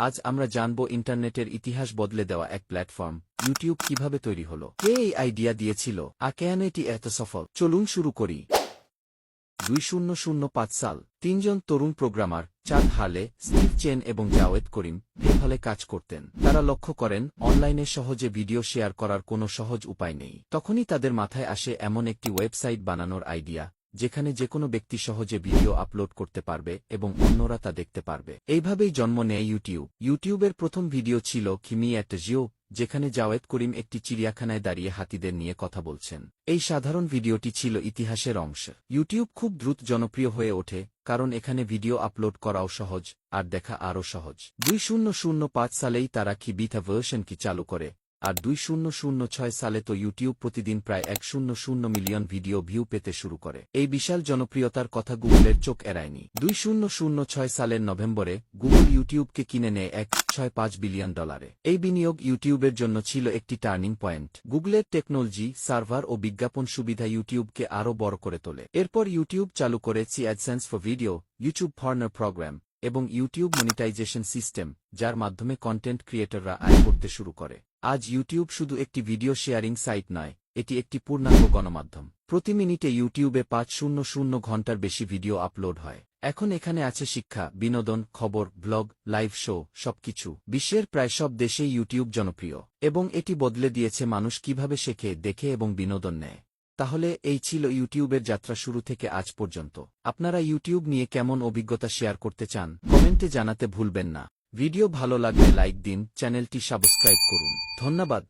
আজ আমরা জানব ইন্টারনেটের ইতিহাস বদলে দেওয়া এক প্ল্যাটফর্ম ইউটিউব কিভাবে তৈরি হলো, কে এই আইডিয়া দিয়েছিল, আর কেন এটি এত সফল। চলুন শুরু করি। 2005 সাল, তিনজন তরুণ প্রোগ্রামার চাদ হালে, স্টিভ চেন এবং জাওয়েদ করিম পেপ্যালে কাজ করতেন। তারা লক্ষ্য করেন অনলাইনে সহজে ভিডিও শেয়ার করার কোনো সহজ উপায় নেই। তখনই তাদের মাথায় আসে এমন একটি ওয়েবসাইট বানানোর আইডিয়া, যেখানে যেকোনো ব্যক্তি সহজে ভিডিও আপলোড করতে পারবে এবং অন্যরা তা দেখতে পারবে। এইভাবেই জন্ম নেয় ইউটিউব। ইউটিউবের প্রথম ভিডিও ছিল কিমি একটা জিও, যেখানে জাওয়েদ করিম একটি চিড়িয়াখানায় দাঁড়িয়ে হাতিদের নিয়ে কথা বলছেন। এই সাধারণ ভিডিওটি ছিল ইতিহাসের অংশ। ইউটিউব খুব দ্রুত জনপ্রিয় হয়ে ওঠে, কারণ এখানে ভিডিও আপলোড করাও সহজ, আর দেখা আরও সহজ। 2005 সালেই তারা কি বিটা ভার্সন কি চালু করে, আর 2006 সালে তো ইউটিউব প্রতিদিন প্রায় 100 মিলিয়ন ভিডিও ভিউ পেতে শুরু করে। এই বিশাল জনপ্রিয়তার কথা গুগলের চোখ এড়ায়নি। 2006 সালের নভেম্বরে গুগল ইউটিউবকে কিনে নেয় $1.65 বিলিয়ন। এই বিনিয়োগ ইউটিউবের জন্য ছিল একটি টার্নিং পয়েন্ট। গুগলের টেকনোলজি, সার্ভার ও বিজ্ঞাপন সুবিধা ইউটিউবকে আরও বড় করে তোলে। এরপর ইউটিউব চালু করে AdSense for video, YouTube partner program এবং ইউটিউব মনিটাইজেশন সিস্টেম, যার মাধ্যমে কন্টেন্ট ক্রিয়েটররা আয় করতে শুরু করে। আজ ইউটিউব শুধু একটি ভিডিও শেয়ারিং সাইট নয়, এটি একটি পূর্ণাঙ্গ গণমাধ্যম। প্রতি মিনিটে ইউটিউবে 500 ঘন্টার বেশি ভিডিও আপলোড হয়। এখন এখানে আছে শিক্ষা, বিনোদন, খবর, ব্লগ, লাইভ শো, সবকিছু। বিশ্বের প্রায় সব দেশেই ইউটিউব জনপ্রিয়, এবং এটি বদলে দিয়েছে মানুষ কিভাবে শেখে, দেখে এবং বিনোদন নেয়। তাহলে এই ছিল ইউটিউবের যাত্রা শুরু থেকে আজ পর্যন্ত। আপনারা ইউটিউব নিয়ে কেমন অভিজ্ঞতা শেয়ার করতে চান, কমেন্টে জানাতে ভুলবেন না। ভিডিও ভালো লাগলে লাইক দিন, চ্যানেলটি সাবস্ক্রাইব করুন। ধন্যবাদ।